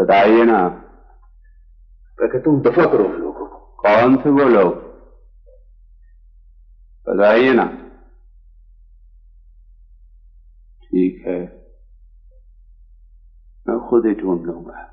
बताइए ना। मैं कहता हूँ दफा करो उन लोगों को। कौन से वो लोग? बताइए ना। ठीक है, मैं खुद ही ढूंढ लूंगा।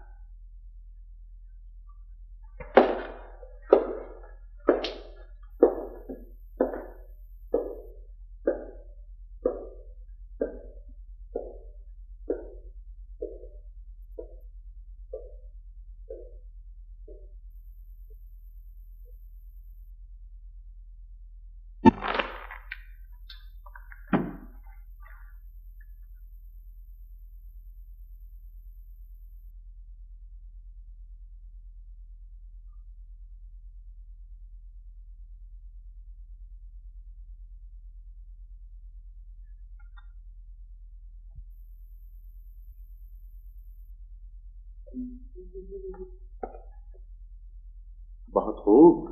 बहुत खूब।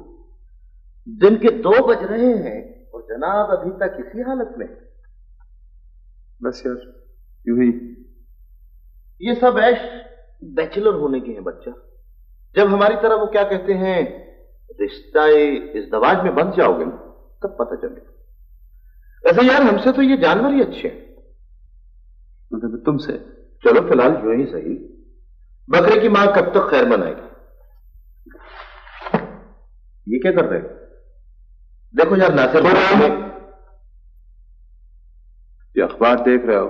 दिन के 2 बज रहे हैं और जनाब अभी तक इसी हालत में। बस यार यूं ही। ये सब ऐश बैचलर होने की है बच्चा। जब हमारी तरह वो क्या कहते हैं, रिश्ता इस दवाज में बंध जाओगे ना, तब पता चलेगा। ऐसे यार हमसे तो ये जानवर ही अच्छे हैं। मतलब तुमसे? चलो फिलहाल यूं ही सही। बकरे की मां कब तक खैर मनाएगी? ये क्या कर रहे हो? देखो यार नासिर, ये अखबार देख रहे हो?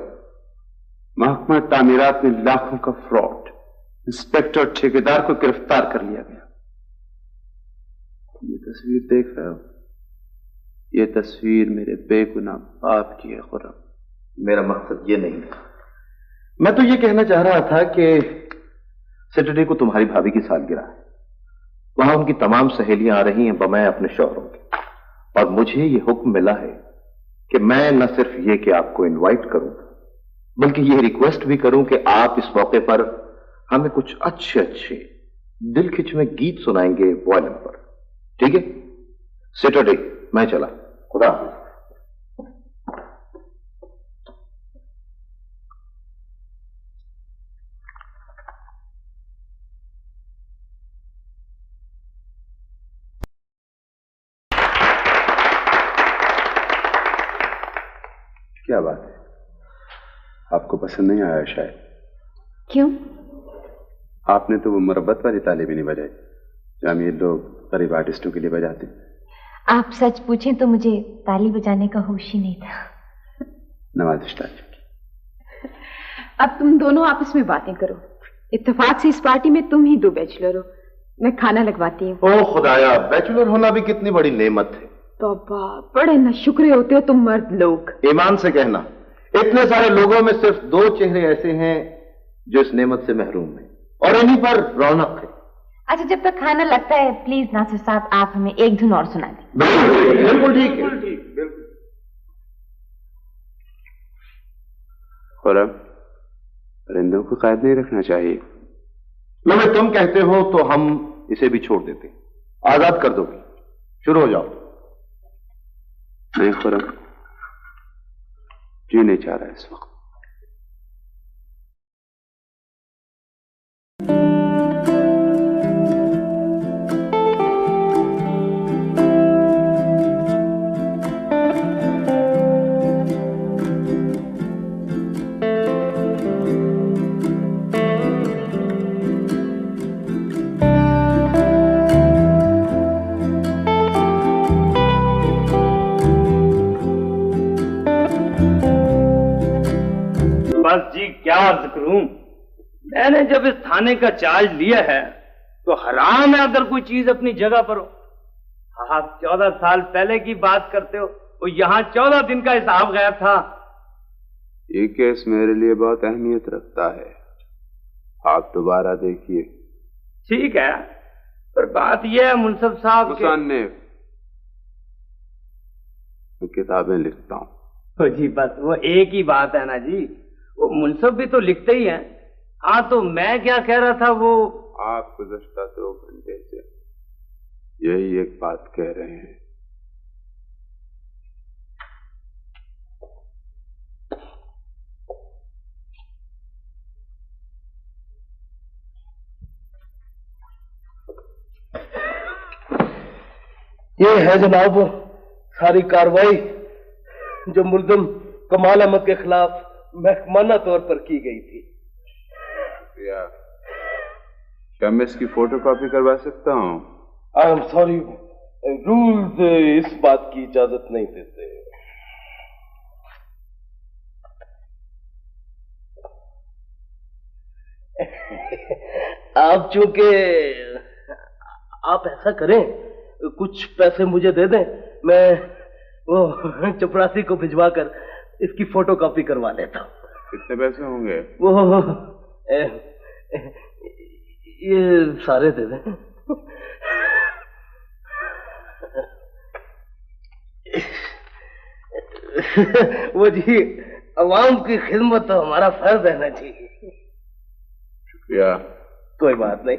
महकमा तामीरात में लाखों का फ्रॉड, इंस्पेक्टर ठेकेदार को गिरफ्तार कर लिया गया। ये तस्वीर देख रहे हो? ये तस्वीर मेरे बेगुनाह बाप की है खुर्रम। मेरा मकसद ये नहीं था। मैं तो ये कहना चाह रहा था कि सैटरडे को तुम्हारी भाभी की सालगिरह है। वहां उनकी तमाम सहेलियां आ रही हैं बमाए अपने शौहरों के, और मुझे ये हुक्म मिला है कि मैं न सिर्फ ये कि आपको इनवाइट करूं, बल्कि ये रिक्वेस्ट भी करूं कि आप इस मौके पर हमें कुछ अच्छे अच्छे दिल खिंचवे गीत सुनाएंगे वॉयलिन पर। ठीक है? सैटरडे मैं चला। खुदा हाफिज। क्या बात है, आपको पसंद नहीं आया शायद? क्यों? आपने तो वो मुरब्बत वाली ताली भी नहीं बजाई जो हम ये लोग गरीब आर्टिस्टों के लिए बजाते। आप सच पूछें तो मुझे ताली बजाने का होश ही नहीं था। नवाज़िश ताली। अब तुम दोनों आपस में बातें करो। इत्तेफाक से इस पार्टी में तुम ही 2 बैचलर हो। मैं खाना लगवाती हूँ। ओ खुदाया, बैचलर होना भी कितनी बड़ी नेमत है। तौबा, बड़े न शुक्रे होते हो तुम मर्द लोग। ईमान से कहना, इतने सारे लोगों में सिर्फ 2 चेहरे ऐसे हैं जो इस नेमत से महरूम हैं, और इन्हीं पर रौनक है। अच्छा, जब तक खाना लगता है प्लीज नासिर साहब आप हमें एक धुन और सुना दें। बिल्कुल ठीक है। खुर्रम, परिंदों को कैद नहीं रखना चाहिए। मैं तुम कहते हो तो हम इसे भी छोड़ देते, आजाद कर दोगे। शुरू हो जाओ। नहीं खुर्रम, जी नहीं चाह रहा इस वक्त। बस जी क्या अर्ज करूं, मैंने जब इस थाने का चार्ज लिया है तो हराम है अगर कोई चीज अपनी जगह पर हो। आप 14 साल पहले की बात करते हो, वो यहाँ 14 दिन का हिसाब गया था। ये केस मेरे लिए बहुत अहमियत रखता है, आप दोबारा देखिए। ठीक है, पर बात यह है मुंसफ साहब, मुसन्निफ, मैं किताबें लिखता हूँ। तो जी बस वो एक ही बात है ना जी, वो मुंसफ भी तो लिखते ही हैं। हाँ तो मैं क्या कह रहा था, वो आप गुज़श्ता 2 घंटे से यही एक बात कह रहे हैं। ये है जनाब सारी कार्रवाई जो मुल्जिम कमाल अहमद के खिलाफ महकमाना तौर पर की गई थी। क्या मैं इसकी फोटोकॉपी करवा सकता हूँ? आई एम सॉरी, रूल्स इस बात की इजाजत नहीं देते। आप चूंकि आप ऐसा करें, कुछ पैसे मुझे दे दें, मैं वो चपरासी को भिजवाकर इसकी फोटोकॉपी करवा लेता हूँ। कितने पैसे होंगे? वो ये सारे दे दें। वो जी, अवाम की खिदमत तो हमारा फर्ज है ना जी। शुक्रिया। कोई बात नहीं।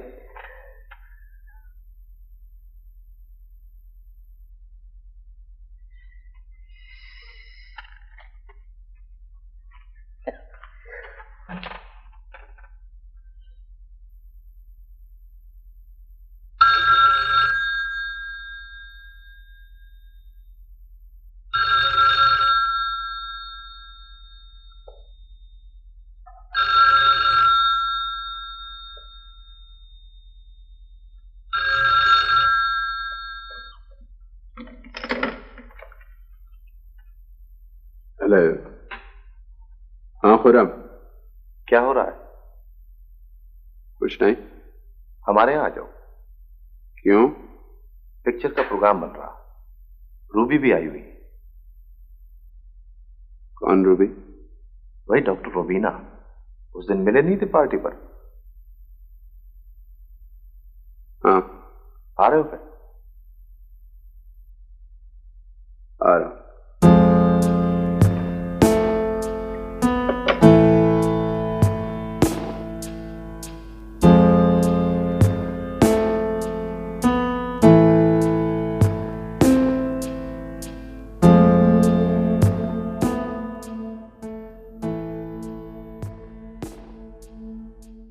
हाँ खुरम, क्या हो रहा है? कुछ नहीं। हमारे यहाँ आ जाओ। क्यों? पिक्चर का प्रोग्राम बन रहा, रूबी भी आई हुई। कौन रूबी? वही डॉक्टर रोबीना, उस दिन मिले नहीं थे पार्टी पर। हाँ। आ रहे हो फिर? आ रहा हूं।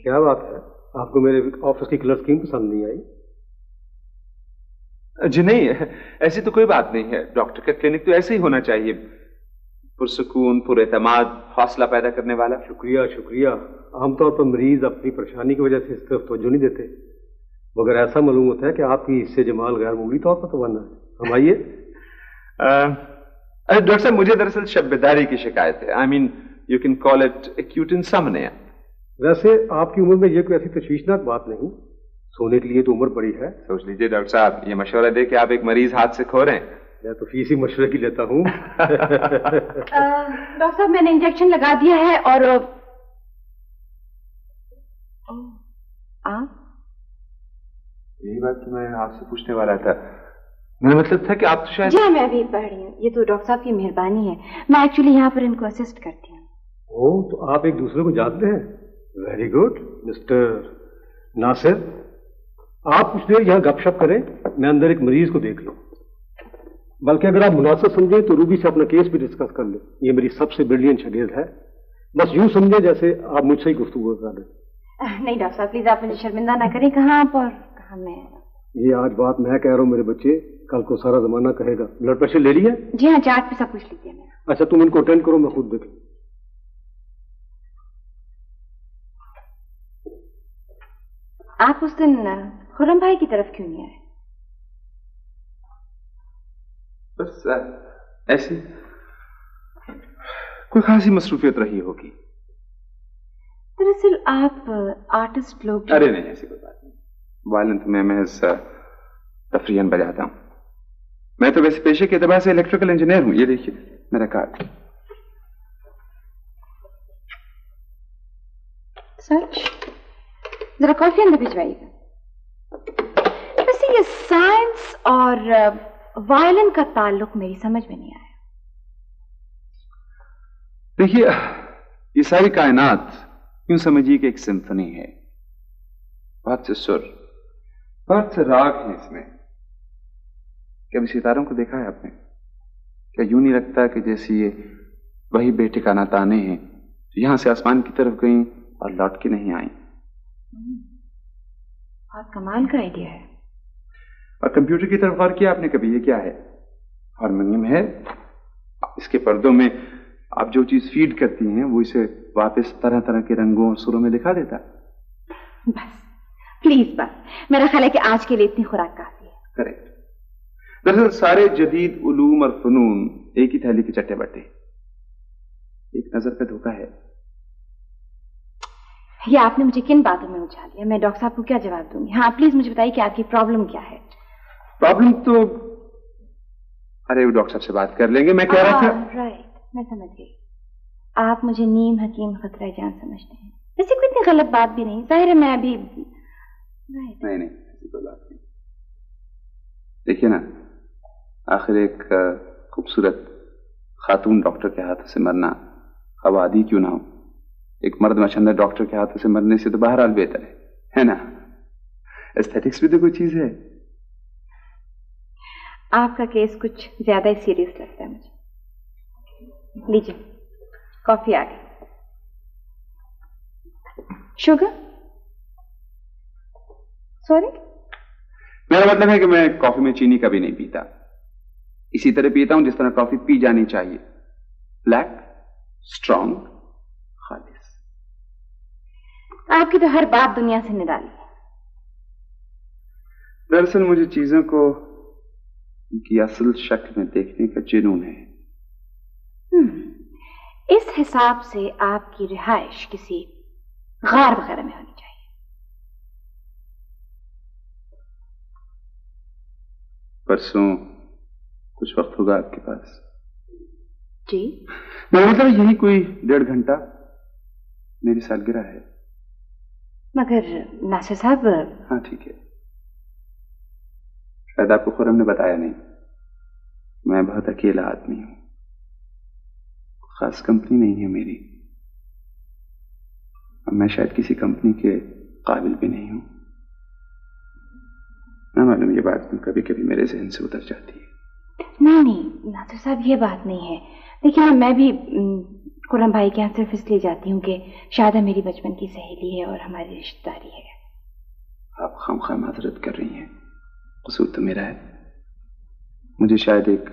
क्या बात है, आपको मेरे ऑफिस की कलर स्कीम पसंद नहीं आई? जी नहीं, ऐसी तो कोई बात नहीं है। डॉक्टर का क्लिनिक तो ऐसे ही होना चाहिए, पुरसुकून, पुरएतमाद, हौसला पैदा करने वाला। शुक्रिया शुक्रिया। आमतौर पर मरीज अपनी परेशानी की वजह से इस तरफ तवज्जो नहीं देते, मगर ऐसा मालूम होता है कि आपकी इससे जमाल गैर मामूली तौर पर तवन्ना है। हम आइए। डॉक्टर साहब, मुझे दरअसल शब्बेदारी की शिकायत है। I mean you can call it acute insomnia. वैसे आपकी उम्र में यह कोई ऐसी तशवीशनाक बात नहीं, सोने के लिए तो उम्र बड़ी है। सोच लीजिए डॉक्टर साहब, ये मशवरा दे कि आप एक मरीज हाथ से खो रहे हैं। मैं तो फीस ही मशवरे की लेता हूँ। डॉक्टर साहब, मैंने इंजेक्शन लगा दिया है और यही बात तो मैं आपसे पूछने वाला था। मेरा मतलब था कि आप तो शायद। जी हाँ, मैं अभी पढ़ रही हूँ। ये तो डॉक्टर साहब की मेहरबानी है, मैं एक्चुअली यहाँ पर इनको असिस्ट करती हूँ। ओह, तो आप एक दूसरे को जानते हैं? Very good. मिस्टर नासिर, आप कुछ देर यहाँ गपशप करें, मैं अंदर एक मरीज को देख लूं। बल्कि अगर आप मुनासिब समझें तो रूबी से अपना केस भी डिस्कस कर लें। ये मेरी सबसे ब्रिलियंट शागिर्द है। बस यूं समझे जैसे आप मुझसे ही गुफ्तगू कर रहे। नहीं डॉक्टर साहब, प्लीज आप मुझे शर्मिंदा ना करें। कहाँ आप और कहाँ मैं? ये आज बात मैं कह रहा हूँ मेरे बच्चे, कल को सारा जमाना कहेगा। ब्लड प्रेशर ले लिया? जी हाँ, चार्ट पे सब कुछ लिख दिया मैंने। अच्छा, तुम इनको अटेंड करो, मैं खुद देख लूं। आप उस दिन खुर्रम भाई की तरफ क्यों नहीं आए? बस ऐसी कोई खासी मसरूफियत रही होगी। दरअसल आप आर्टिस्ट लोग। अरे नहीं, ऐसी कोई बात नहीं। वायलिन तो मैं महज तफरीहन बजाता हूं। मैं तो वैसे पेशे के एतबार से इलेक्ट्रिकल इंजीनियर हूं। ये देखिए मेरा कार्ड। सच? जरा कॉफी अंदर भिजवाइएगा। वैसे ये साइंस और वायलिन का ताल्लुक मेरी समझ में नहीं आया। देखिए, ये सारी कायनात यूं समझिए कि एक सिम्फनी है। बहुत से सुर, बहुत से राग हैं इसमें। कभी सितारों को देखा है आपने? क्या यूं नहीं लगता कि जैसे ये वही बेठिकाना ताने हैं जो यहां से आसमान की तरफ गईं और लौट के नहीं आई? बहुत कमाल का आइडिया है। और कंप्यूटर की तरफ गौर किया आपने कभी? ये क्या है? हारमोनियम है। इसके पर्दों में आप जो चीज फीड करती हैं वो इसे वापस तरह तरह के रंगों और सुरों में दिखा देता। बस प्लीज बस, मेरा ख्याल है कि आज के लिए इतनी खुराक काफी है। करेक्ट। दरअसल सारे जदीद उलूम और फनून एक ही थैली के चट्टे बट्टे, एक नजर का धोखा है। ये आपने मुझे किन बातों में उलझा लिया? मैं डॉक्टर साहब को क्या जवाब दूंगी? हाँ प्लीज मुझे बताइए कि आपकी प्रॉब्लम क्या है? प्रॉब्लम तो, अरे वो डॉक्टर साहब से बात कर लेंगे। मैं कह रहा था। राइट, मैं समझ गई। आप मुझे नीम हकीम खतरा जान समझते हैं। वैसे कोई इतनी गलत बात भी नहीं, जाहिर है मैं अभी नहीं ऐसी कोई बात नहीं। देखिए ना, आखिर एक खूबसूरत खातून डॉक्टर के हाथों से मरना आबादी क्यों ना हो, एक मर्द मशंदा डॉक्टर के हाथों से मरने से तो बहरहाल बेहतर है ना? एस्थेटिक्स भी तो कोई चीज है। आपका केस कुछ ज्यादा ही सीरियस लगता है मुझे। लीजिए, कॉफी आ गई। शुगर? सॉरी? मेरा मतलब है कि मैं कॉफी में चीनी कभी नहीं पीता। इसी तरह पीता हूं जिस तरह कॉफी पी जानी चाहिए, ब्लैक, स्ट्रॉन्ग, खालिस। आपकी तो हर बात दुनिया से निराली है। दरअसल मुझे चीजों को उनकी असल शक्ल में देखने का जुनून है। इस हिसाब से आपकी रिहाइश किसी गार वगैरह में होनी चाहिए। परसों कुछ वक्त होगा आपके पास? जी? मेरा मतलब यही कोई 1.5 घंटा। मेरी सालगिरह है। मगर नासिर साहब। हाँ ठीक है, शायद आपको खुरम ने बताया नहीं, मैं बहुत अकेला आदमी हूं। खास कंपनी नहीं है मेरी। अब मैं शायद किसी कंपनी के काबिल भी नहीं हूं। ना मालूम ये बात कभी कभी मेरे जहन से उतर जाती है। नहीं नासिर साहब, ये बात नहीं है। देखिए मैं भी खुरम भाई के यहाँ सिर्फ इसलिए जाती हूँ कि शायद मेरी बचपन की सहेली है और हमारी रिश्तेदारी है। आप खामखा माजरत कर रही हैं, कसूर तो मेरा है। मुझे शायद एक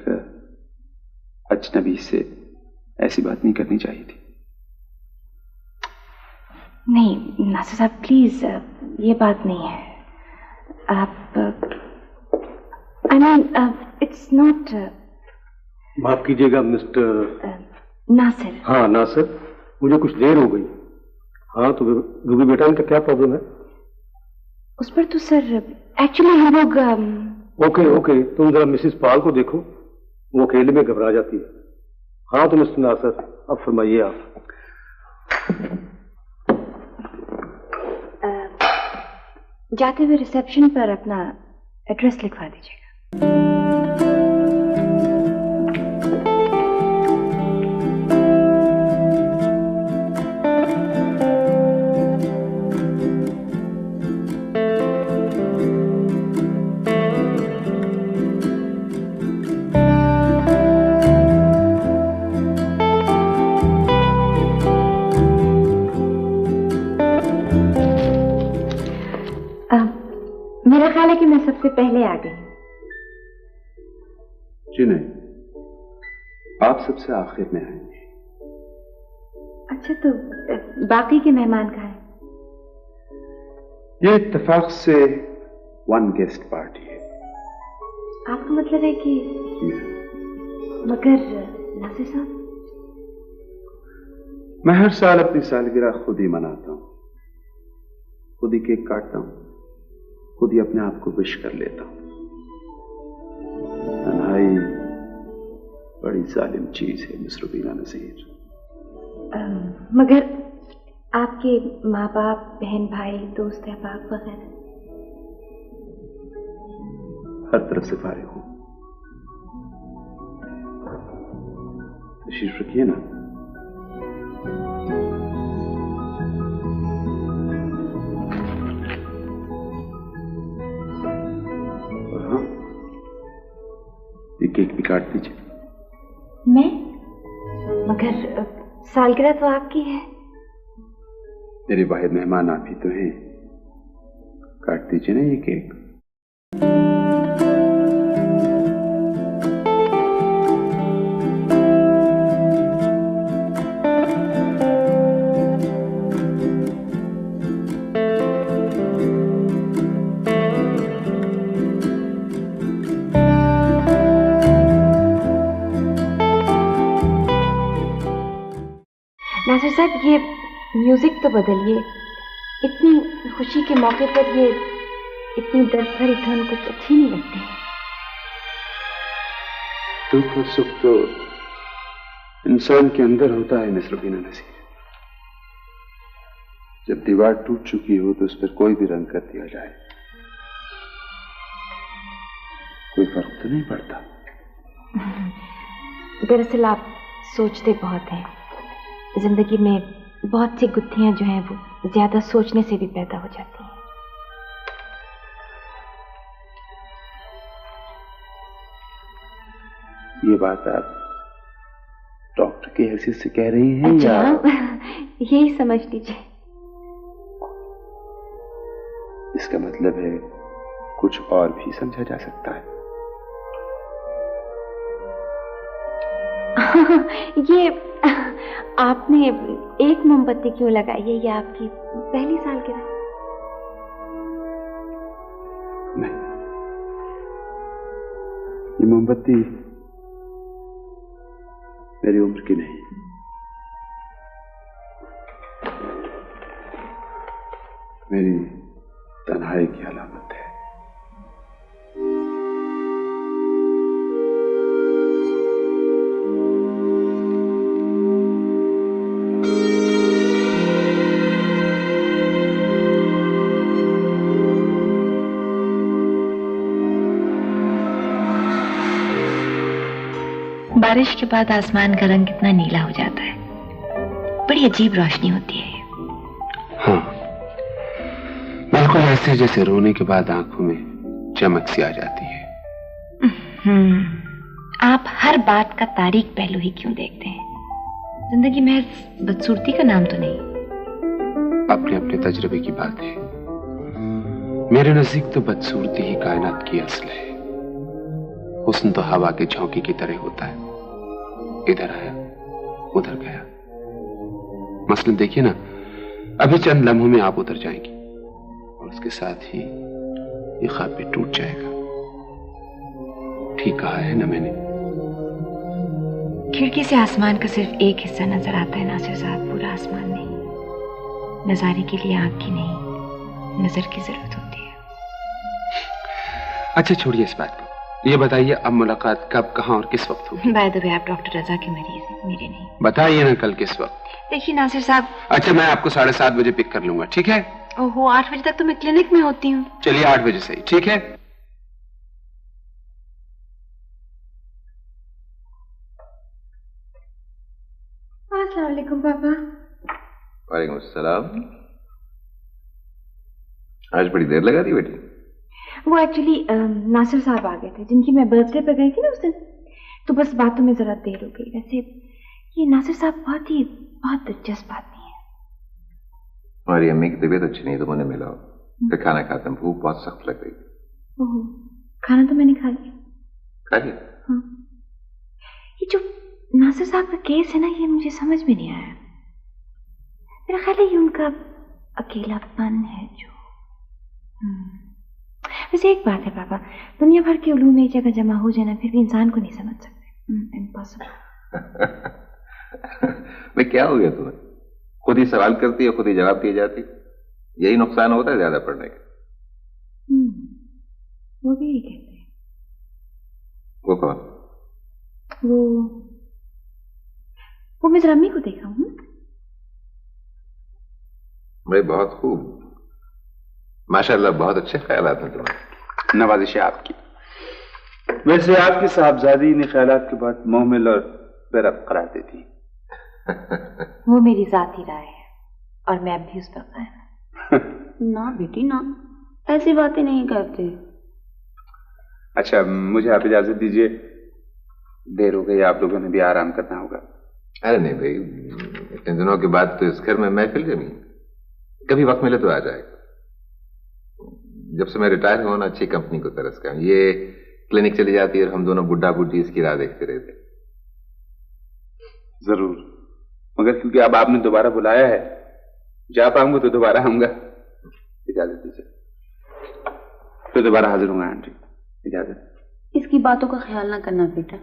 अजनबी से ऐसी बात नहीं करनी चाहिए थी। नहीं नासिर साहब प्लीज, ये बात नहीं है। आप आई मीन इट्स नॉट। माफ कीजिएगा मिस्टर नासिर। हाँ नासिर, मुझे कुछ देर हो गई। हाँ तो रूबी बेटा, इनका क्या प्रॉब्लम है? उस पर तो सर एक्चुअली हम लोग ओके, तुम जरा मिसेस पाल को देखो, वो अकेले में घबरा जाती है। हाँ तो मिस्टर नासिर, अब फरमाइए आप। जाते हुए रिसेप्शन पर अपना एड्रेस लिखवा दीजिएगा। मेरा ख्याल है कि मैं सबसे पहले आ गई। जी नहीं, आप सबसे आखिर में आएंगे। अच्छा तो बाकी के मेहमान कहाँ हैं? ये इत्तेफाक से 1 गेस्ट पार्टी है। आपका मतलब है कि? मगर नासिर साहब, मैं हर साल अपनी सालगिरह खुद ही मनाता हूं, खुद ही केक काटता हूं, खुद ही अपने आप को विश कर लेता हूं। तन्हाई बड़ी जालिम चीज है मिस रुबीना नज़ीर। मगर आपके माँ बाप, बहन भाई, दोस्त अहबाब वगैरह? हर तरफ से फारिग हूं। तशरीफ रखिए ना। ये केक भी काट दीजिए। मैं? मगर सालगिरह तो आपकी है। मेरे वाहिद मेहमान आप ही तो हैं, काट दीजिए ना ये केक। नासिर साहब, ये म्यूजिक तो बदलिए। इतनी खुशी के मौके पर ये इतनी दर्द भरी धुन कुछ अच्छी नहीं लगती है। दुख और सुख तो इंसान के अंदर होता है मिस रुबीना नसीर। जब दीवार टूट चुकी हो तो उस पर कोई भी रंग कर दिया जाए, कोई फर्क तो नहीं पड़ता। दरअसल आप सोचते बहुत हैं। जिंदगी में बहुत सी गुत्थियां जो हैं वो ज्यादा सोचने से भी पैदा हो जाती हैं। ये बात आप डॉक्टर की हैसियत से कह रही हैं? अच्छा, या यही समझ लीजिए। इसका मतलब है कुछ और भी समझा जा सकता है। ये आपने एक मोमबत्ती क्यों लगाई है? ये आपकी पहली सालगिरह? नहीं, ये मोमबत्ती मेरी उम्र की नहीं, मेरी तन्हाई की अलामत है। बारिश के बाद आसमान का रंग कितना नीला हो जाता है। बड़ी अजीब रोशनी होती है। हाँ, बिल्कुल ऐसे जैसे रोने के बाद आंखों में चमक सी आ जाती है। आप हर बात का तारीख पहलू ही क्यों देखते हैं? जिंदगी में बदसूरती का नाम तो नहीं। अपने अपने तजुर्बे की बात है। मेरे नजदीक तो बदसूरती ही कायनात की असल है। हुस्न तो हवा के झोंके की तरह होता है, इधर आया उधर गया। मसलन देखिए ना, अभी चंद लम्हों में आप उतर जाएंगी और उसके साथ ही ये ख्वाब भी टूट जाएगा। ठीक कहा है ना मैंने? खिड़की से आसमान का सिर्फ एक हिस्सा नजर आता है नासिर साहब, पूरा आसमान नहीं। नजारे के लिए आंख की नहीं, नजर की जरूरत होती है। अच्छा छोड़िए इस बात को, ये बताइए अब मुलाकात कब, कहाँ और किस वक्त होगी? बाय द वे, आप डॉक्टर रजा के मरीज हैं, मेरे नहीं। बताइए ना कल किस वक्त। देखिए नासिर साहब। अच्छा, मैं आपको 7:30 बजे पिक कर लूंगा, ठीक है? ओहो, 8 बजे तक तो मैं क्लिनिक में होती हूँ। चलिए 8 बजे सही, ठीक है? अस्सलाम वालेकुम पापा। वालेकुम अस्सलाम। आज बड़ी देर लगा दी बेटी। वो एक्चुअली नासिर साहब आ गए थे, जिनकी मैं बर्थडे पे गई थी ना उस दिन, तो बस बातों में जरा देर हो गई। वैसे ये नासिर साहब बहुत दिलचस्प आदमी है। हमारी अम्मी की तबीयत अच्छी नहीं, तो मुझे मिला फिर खाना खाते हैं, भूख बहुत सख्त लग गई। ओहो, खाना तो मैंने खा लिया। खा लिया? हाँ। ये जो नासिर साहब का केस है ना, ये मुझे समझ में नहीं आया। मेरा ख्याल है ये उनका अकेलापन है जो। वैसे एक बात है पापा, दुनिया भर के उलूम एक जगह जमा हो जाना, फिर भी इंसान को नहीं समझ सकते। इम्पॉसिबल। मैं क्या हो गया तुम्हें? खुद ही सवाल करती है, खुद ही जवाब दिए जाती। यही नुकसान होता है ज्यादा पढ़ने का। वो भी यही कहते हैं। वो कौन? वो मैं जरा अम्मी को देखा हूँ। भाई बहुत खूब, माशाल्लाह, बहुत अच्छे ख्यालात हैं तुम्हारे। नवाजिश है आपकी। वैसे आपकी साहबजादी ने ख्यालात के बाद मोहमिल और बेरब करार देती। वो मेरी जाती राय है और मैं भी उस पर कायम। ना बेटी ना, ऐसी बातें नहीं करते। अच्छा, मुझे आप इजाजत दीजिए, देर हो गई, आप लोगों ने भी आराम करना होगा। अरे नहीं भाई, इतने दिनों के बाद तो इस घर में महफिल जमी, कभी वक्त मिले तो आ जाएगा। जब से मैं रिटायर हुआ ना, अच्छी कंपनी को तरस गया। ये क्लिनिक चली जाती है और हम दोनों बुड्ढा बुड्ढी इसकी राह देखते रहते। जरूर, मगर क्योंकि अब आपने दोबारा बुलाया है, जा पाऊंगा तो दोबारा आऊंगा। इजाजत दीजिए, तो दोबारा हाजिर होंगे आंटी। इजाजत। इसकी बातों का ख्याल ना करना बेटा।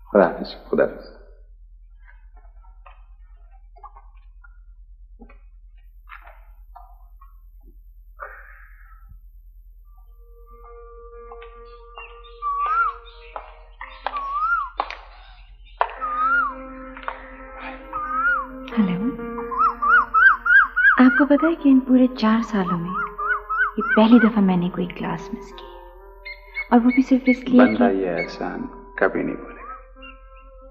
खुदा हाफिज। खुदा हाफिज। हेलो, आपको पता है कि इन पूरे 4 सालों में ये पहली दफा मैंने कोई क्लास मिस की, और वो भी सिर्फ इसलिए बंदा ये एहसान कभी नहीं भूलेगा।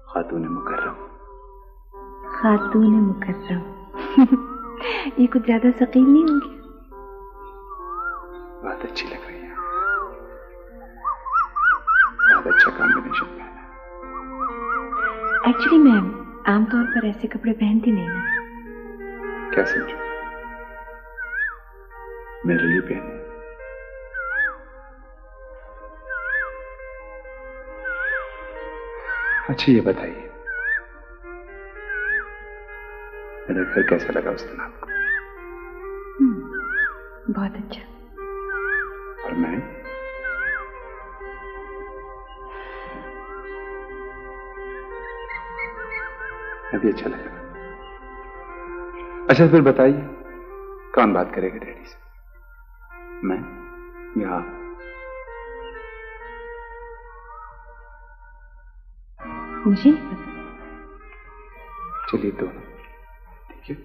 खातून मुकर्रम। खातून मुकर्रम। ये कुछ ज्यादा सकील नहीं होगी? बहुत अच्छी लग रही है, बहुत अच्छा कॉम्बिनेशन है। एक्चुअली मैं आमतौर पर ऐसे कपड़े पहनती नहीं ना। क्या समझो? मेरे लिए पहने। अच्छा ये बताइए, मेरा घर कैसा लगा उस दिन आपको? बहुत अच्छा। और मैं? अभी अच्छा लगा। अच्छा फिर बताइए, कौन बात करेगा डैडी से, मैं या आप? मुझे नहीं पता। चलिए दोनों, ठीक है?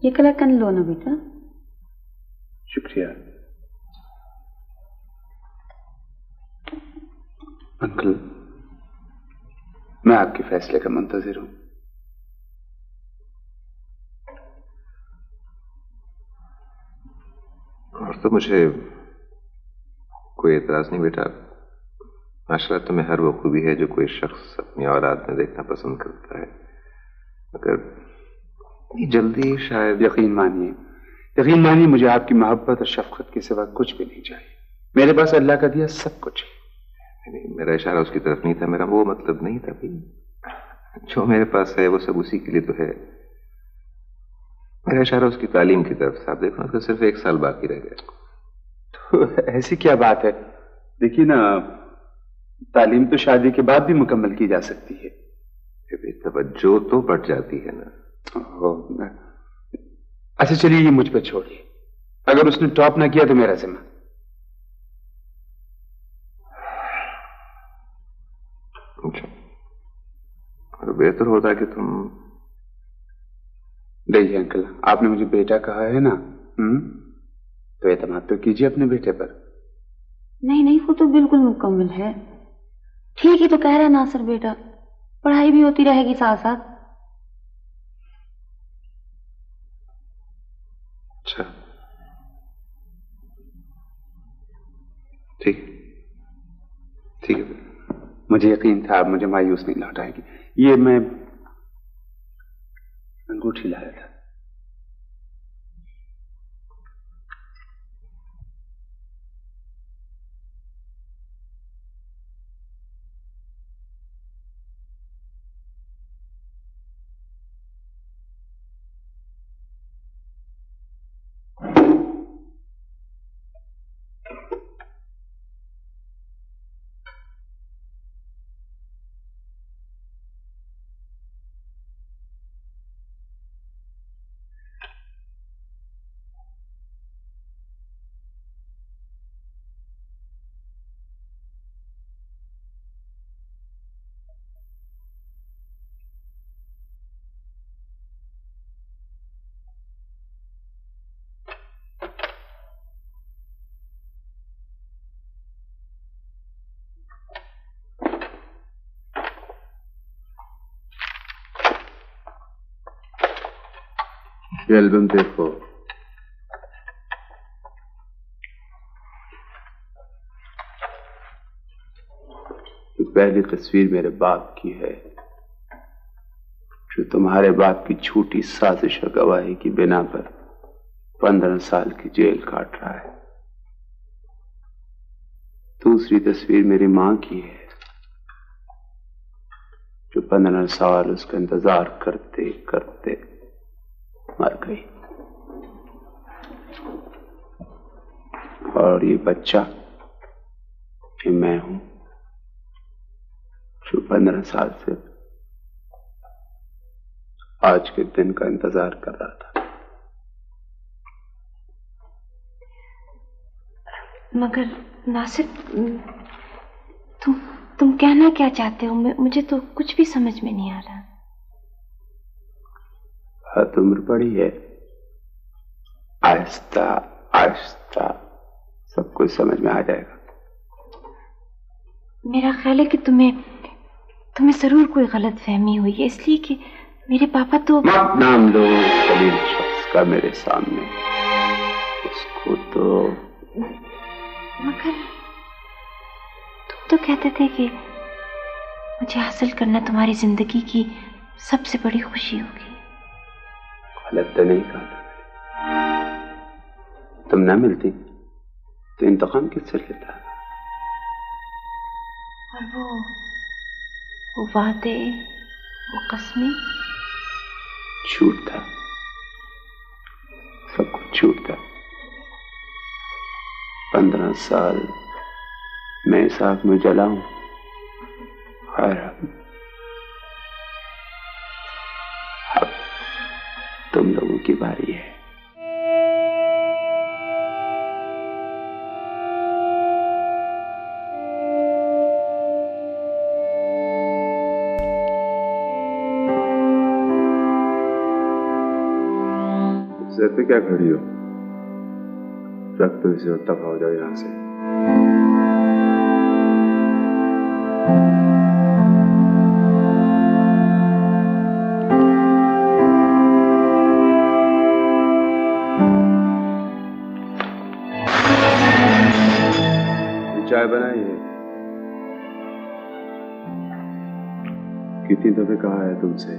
ये कलाकंद लो ना बेटा। शुक्रिया अंकल, मैं आपके फैसले का मुंतजिर हूं। और तो मुझे कोई एतराज नहीं बेटा। माशाल्लाह तुम्हें हर वो खूबी है जो कोई शख्स अपनी औलाद में देखना पसंद करता है, मगर जल्दी शायद। यकीन मानिए मुझे आपकी मोहब्बत और शफकत के सिवा कुछ भी नहीं चाहिए। मेरे पास अल्लाह का दिया सब कुछ है। नहीं, मेरा इशारा उसकी तरफ नहीं था, मेरा वो मतलब नहीं था भाई। जो मेरे पास है वो सब उसी के लिए तो है। मेरा इशारा उसकी तालीम की तरफ था। आप देखो ना, सिर्फ 1 साल बाकी रह गया। तो ऐसी क्या बात है? देखिए ना, तालीम तो शादी के बाद भी मुकम्मल की जा सकती है। तवज्जो तो बढ़ जाती है ना। अच्छा चलिए, ये मुझ पर छोड़िए। अगर उसने टॉप ना किया तो मेरा जिम्मा। अच्छा, और बेहतर होता कि तुम। देखिए अंकल, आपने मुझे बेटा कहा है ना, तो एतमाद तो कीजिए अपने बेटे पर। नहीं नहीं, वो तो बिल्कुल मुकम्मल है। ठीक ही तो कह रहा है नासिर बेटा, पढ़ाई भी होती रहेगी साथ साथ। अच्छा ठीक ठीक है। मुझे यकीन था आप मुझे मायूस नहीं लौटाएंगे। ये मैं अंगूठी लाया था। ये एल्बम देखो। तो पहली तस्वीर मेरे बाप की है, जो तुम्हारे बाप की झूठी साजिश और गवाही की बिना पर 15 साल की जेल काट रहा है। दूसरी तस्वीर मेरी मां की है, जो 15 साल उसका इंतजार करते करते मर गई। और ये बच्चा, ये मैं हूं, जो 15 साल से आज के दिन का इंतजार कर रहा था। मगर नासिर, तुम कहना क्या चाहते हो? मुझे तो कुछ भी समझ में नहीं आ रहा। हद उम्र बड़ी है, आहिस्ता आहिस्ता सब कुछ समझ में आ जाएगा। मेरा ख्याल है कि तुम्हें जरूर कोई गलत फहमी हुई है, इसलिए कि मेरे पापा तो। मत नाम लो उस जलील शख्स का मेरे सामने, उसको तो। मगर तुम तो कहते थे कि मुझे हासिल करना तुम्हारी जिंदगी की सबसे बड़ी खुशी होगी। गलत तो नहीं कहा था। तुम ना मिलती तो इंतकाम किससे लेता? और वो वादे, वो कस्में, झूठ था, सब कुछ झूठ था। 15 साल मैं इस आग में जला हूं। अब तुम लोगों की बारी है। सिर पे क्या खड़ी हो? रख दो इसे और दफा हो जाओ यहां से। चाय बनाई है? कितनी दफे कहा है तुमसे,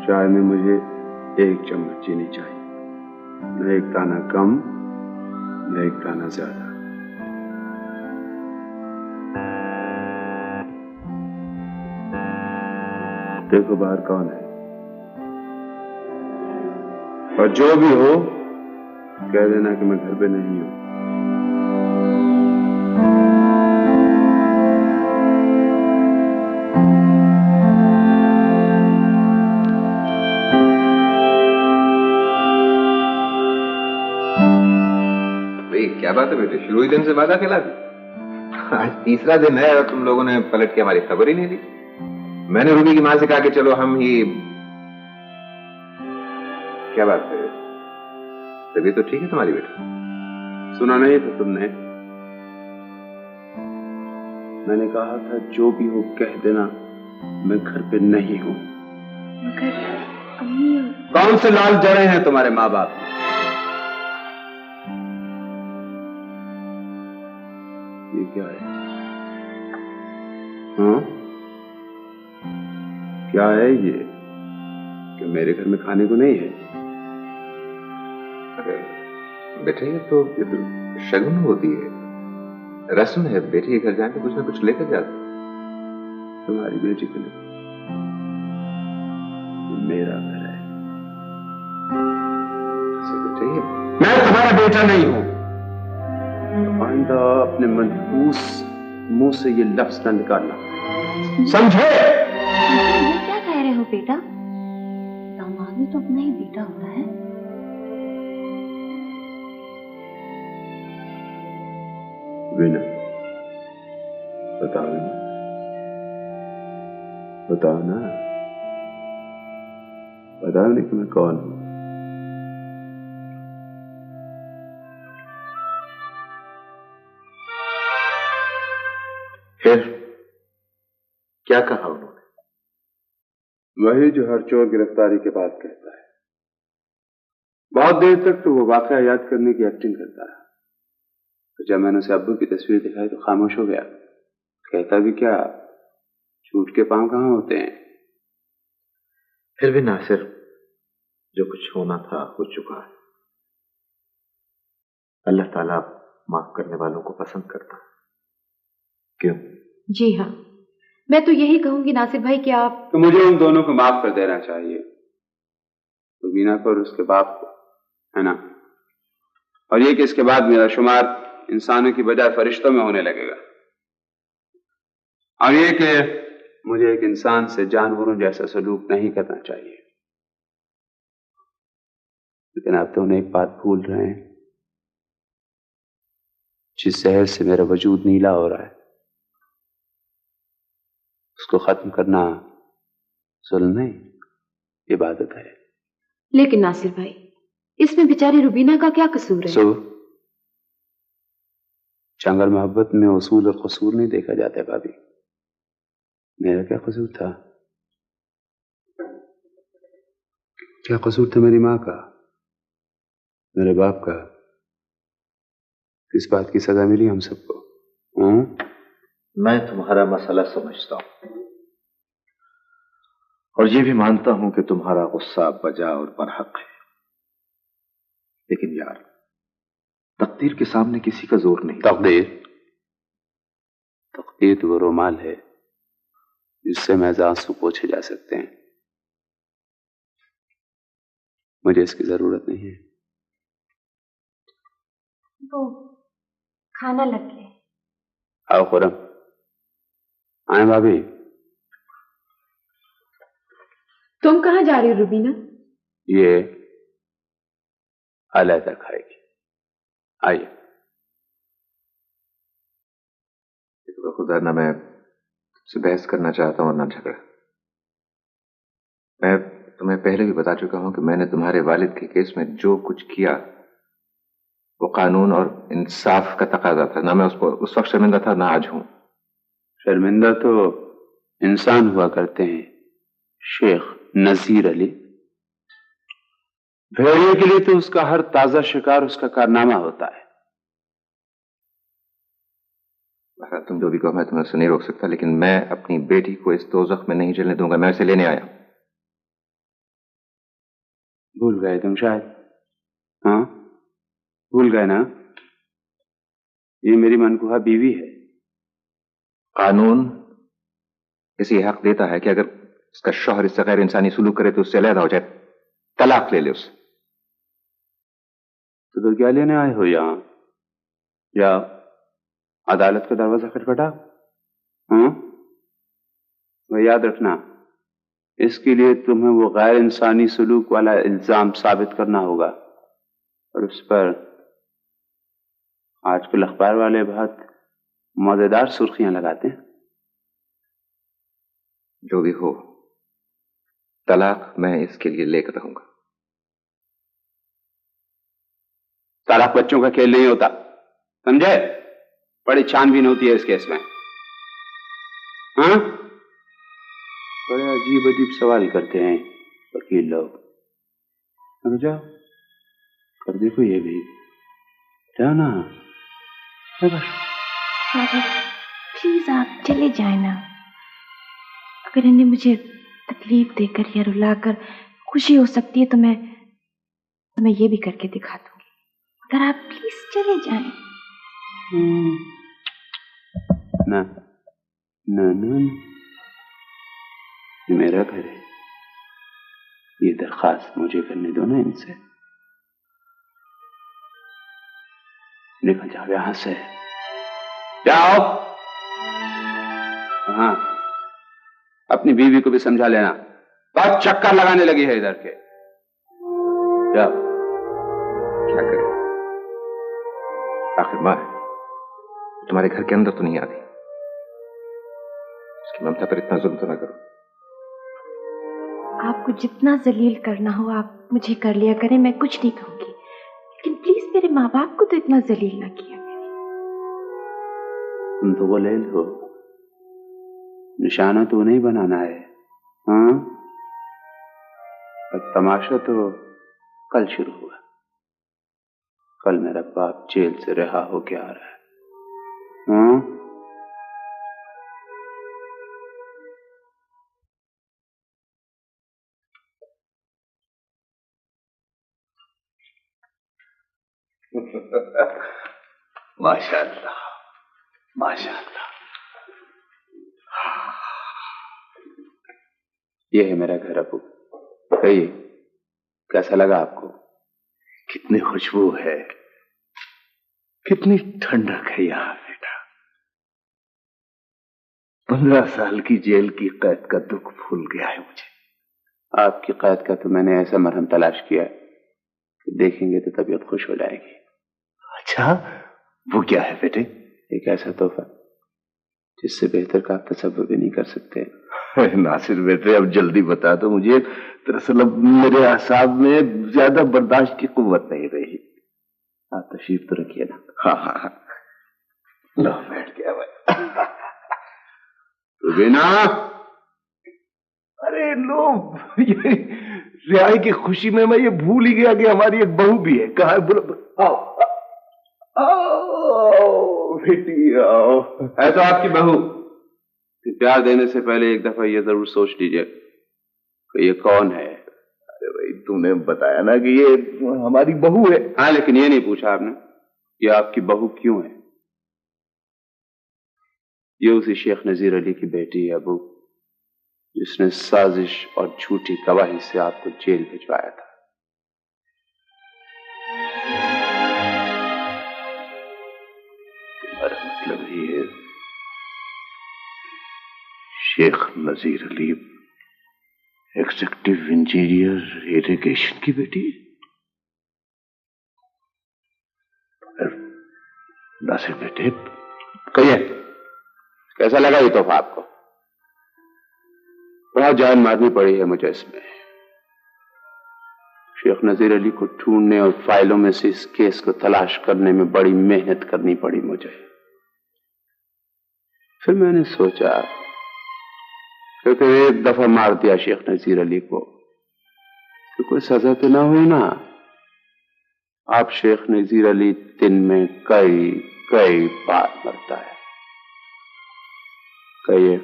चाय में मुझे 1 चम्मच चीनी चाहिए, न 1 दाना कम न 1 दाना ज्यादा। देखो बाहर कौन है, और जो भी हो कह देना कि मैं घर पे नहीं हूं। क्या बात है बेटे, शुरू ही दिन से वादा खिला दी। आज तीसरा दिन है और तुम लोगों ने पलट के हमारी खबर ही नहीं दी। मैंने रूबी की मां से कहा कि चलो हम ही। क्या बात है, तबीयत तो ठीक है तुम्हारी बेटा? सुना नहीं था तुमने? मैंने कहा था जो भी हो कह देना मैं घर पे नहीं हूं। मगर अम्मी। कौन से लाल जड़े हैं तुम्हारे माँ बाप में? ये क्या है? हाँ, क्या है ये कि मेरे घर में खाने को नहीं है? अरे बेटे, ये तो शगुन होती है, रस्म है। बेटी के घर जाके कुछ ना कुछ लेकर जाते। तुम्हारी बेटी के लिए मेरा घर है। बेटे, मैं तुम्हारा बेटा नहीं हूं। आइंदा अपने मनहूस मुंह से ये लफ्ज न निकालना, समझे? ये क्या कह रहे हो बेटा? दामाद भी तो अपना ही बेटा होता है। वीना, बताओ ना, बताओ ना, बताओ ना कि मैं कौन हूं। फिर क्या कहा उन्होंने? वही जो हर चोर गिरफ्तारी के बाद कहता है। बहुत देर तक तो वो वाकया याद करने की एक्टिंग करता रहा, तो जब मैंने उसे अब्बू की तस्वीर दिखाई तो खामोश हो गया। कहता भी क्या, झूठ के पांव कहां होते हैं। फिर भी नासिर, जो कुछ होना था हो चुका है। अल्लाह ताला माफ करने वालों को पसंद करता है। क्यों? जी हाँ, मैं तो यही कहूंगी नासिर भाई कि आप। तो मुझे उन दोनों को माफ कर देना चाहिए, तो वीना को और उसके बाप को, है ना? और ये कि इसके बाद मेरा शुमार इंसानों की बजाय फरिश्तों में होने लगेगा। और ये कि मुझे एक इंसान से जानवरों जैसा सलूक नहीं करना चाहिए। लेकिन आप तो उन्हें एक बात भूल रहे हैं, जिस जहर से मेरा वजूद नीला हो रहा है, उसको खत्म करना जुल्म नहीं, इबादत है। लेकिन नासिर भाई, इसमें बेचारी रुबीना का क्या कसूर है? चंगर मोहब्बत में उसूल और कसूर नहीं देखा जाता भाभी। मेरा क्या कसूर था? क्या कसूर था मेरी माँ का, मेरे बाप का? किस बात की सजा मिली हम सबको? मैं तुम्हारा मसला समझता हूं और ये भी मानता हूं कि तुम्हारा गुस्सा बजा और बरहक है, लेकिन यार, तकदीर के सामने किसी का जोर नहीं। तकदीर तो वो रुमाल है जिससे महज आंसू पोंछे जा सकते हैं। मुझे इसकी जरूरत नहीं है। वो खाना लग गया। आओ खुरम। आए भाभी। तुम कहाँ जा रही हो रुबीना? ये अलहदा खाएगी। आइए। खुदा, ना मैं तुमसे बहस करना चाहता हूँ ना झगड़ा। मैं तुम्हें पहले भी बता चुका हूं कि मैंने तुम्हारे वालिद के केस में जो कुछ किया वो कानून और इंसाफ का तकाजा था। ना मैं उस वक्त शर्मिंदा था, ना आज हूं। शर्मिंदा तो इंसान हुआ करते हैं शेख नजीर अली। भेड़िए के लिए तो उसका हर ताजा शिकार उसका कारनामा होता है। तुम जो भी कहो, मैं तुम्हें उससे नहीं रोक सकता, लेकिन मैं अपनी बेटी को इस दोज़ख में नहीं जलने दूंगा। मैं उसे लेने आया। भूल गए तुम शायद। हाँ, भूल गए ना? ये मेरी मनकूहा बीवी है। कानून इसे हक देता है कि अगर इसका शौहर इससे गैर इंसानी सुलूक करे तो उससे अलग हो जाए, तलाक ले ले उससे। तो क्या लेने आए हो यहां? या अदालत का दरवाजा खटखटा? वह याद रखना, इसके लिए तुम्हें वो गैर इंसानी सलूक वाला इल्जाम साबित करना होगा, और उस पर आजकल अखबार वाले बहुत मजेदार सुर्खियां लगाते हैं। जो भी हो, तलाक मैं इसके लिए लेकर रहूंगा। तलाक बच्चों का खेल नहीं होता, समझे? बड़ी छानबीन होती है इस केस में। हाँ, बड़े अजीब अजीब सवाल करते हैं वकील लोग। समझो, कर देखो ये भी। जाओ ना। प्लीज आप चले जाए ना। अगर इन्हें मुझे तकलीफ देकर या रुलाकर खुशी हो सकती है तो मैं ये भी करके दिखा दूंगी। अगर आप प्लीज चले जाएं। ना ना ना, ये मेरा घर है। ये दरखास्त मुझे करने दो ना इनसे। निकल जाओ यहां से, जाओ। हाँ, अपनी बीवी को भी समझा लेना, बहुत चक्कर लगाने लगी है इधर के। जाओ। क्या करें, आखिर मां तुम्हारे घर के अंदर तो नहीं आती। उसकी ममता पर इतना जुल्म तो ना करो। आपको जितना जलील करना हो आप मुझे कर लिया करें, मैं कुछ नहीं कहूंगी, लेकिन प्लीज मेरे माँ बाप को तो इतना जलील ना किया करें। तुम तो वो ले लो, निशाना तो नहीं बनाना है। हाँ, और तमाशा तो कल शुरू हुआ। कल मेरा बाप जेल से रिहा होके आ रहा है। हाँ, माशाअल्लाह, माशाअल्लाह। ये है मेरा घर। अबू कहिए, कैसा लगा आपको? कितनी खुशबू है, कितनी ठंडक है यहाँ बेटा। 15 साल की जेल की कैद का दुख भूल गया है मुझे। आपकी कैद का तो मैंने ऐसा मरहम तलाश किया कि देखेंगे तो तबीयत खुश हो जाएगी। अच्छा, वो क्या है बेटे? एक ऐसा तोहफा जिससे बेहतर का आप तसव्वुर भी नहीं कर सकते। नासिर बेटे अब जल्दी बता दो मुझे, दरअसल अब मेरे आसाब में ज्यादा बर्दाश्त की कुव्वत नहीं रही। आप तशरीफ तो रखिए ना। हाँ हाँ हाँ, लो बैठ गया भाई। रुबीना, अरे लो, ये रिहाई की खुशी में मैं ये भूल ही गया कि हमारी एक बहू भी है। कहाँ है? बोलो। आओ आओ बेटी आओ। है तो आपकी बहू। प्यार देने से पहले एक दफा ये जरूर सोच लीजिए कि ये कौन है। अरे भाई तुमने बताया ना कि ये हमारी बहू है। हाँ, लेकिन ये नहीं पूछा आपने ये आपकी बहू क्यों है। ये उसी शेख नजीर अली की बेटी है अबू, जिसने साजिश और झूठी गवाही से आपको जेल भिजवाया था। तुम्हारा मतलब ये है शेख नजीर अली एग्जीक्यूटिव इंजीनियर इरिगेशन की बेटी? नासिर बेटे कहिए, कैसा लगा ये तोहफा आपको? बहुत जान मारनी पड़ी है मुझे इसमें। शेख नजीर अली को ढूंढने और फाइलों में से इस केस को तलाश करने में बड़ी मेहनत करनी पड़ी मुझे। फिर मैंने सोचा फिर एक दफा मार दिया शेख नजीर अली को तो कोई सजा तो ना हुई ना। आप शेख नजीर अली दिन में कई कई बार मरता है। कहिए,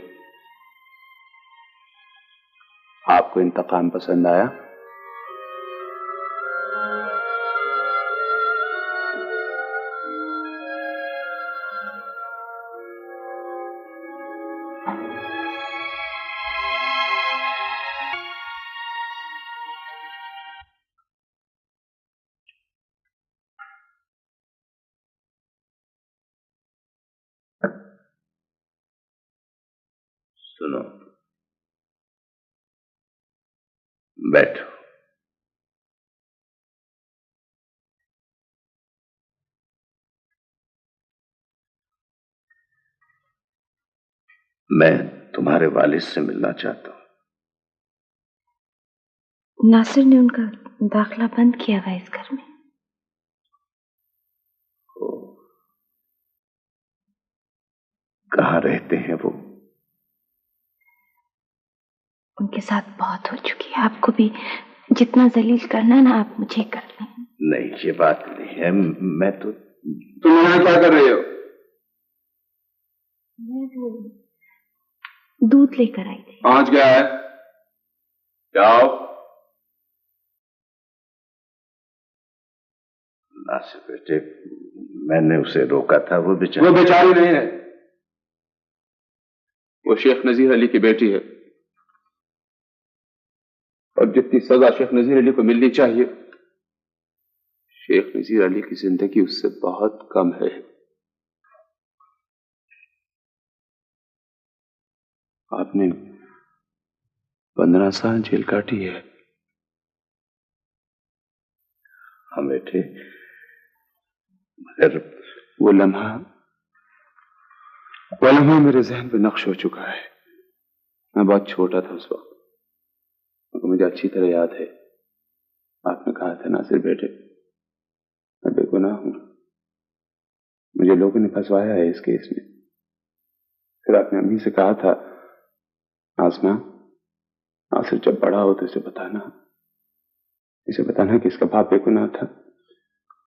आपको इंतकाम पसंद आया? सुनो, बैठो। मैं तुम्हारे वालिद से मिलना चाहता हूं। नासिर ने उनका दाखिला बंद किया हुआ इस घर में। कहाँ रहते हैं वो? उनके साथ बहुत हो चुकी है। आपको भी जितना जलील करना है ना आप मुझे कर लें। नहीं, ये बात नहीं है। मैं तो। तुम यहाँ क्या कर रहे हो? मैं वो दूध लेकर आई थी। पहुंच गया है, जाओ। नासिर बेटे, मैंने उसे रोका था। वो बेचारी नहीं है, वो शेख नजीर अली की बेटी है और जितनी सजा शेख नजीर अली को मिलनी चाहिए शेख नजीर अली की जिंदगी उससे बहुत कम है। आपने 15 साल जेल काटी है। हाँ बेटे, मगर वो लम्हा मेरे जहन पे नक्श हो चुका है। मैं बहुत छोटा था उस वक्त, मुझे अच्छी तरह याद है। आपने कहा था नासिर बेटे मैं बेगुनाह हूं, मुझे लोगों ने फंसवाया है इस केस में। फिर आपने अम्मी से कहा था आसमा, नासिर जब बड़ा हो तो इसे बताना कि इसका बाप बेगुनाह था।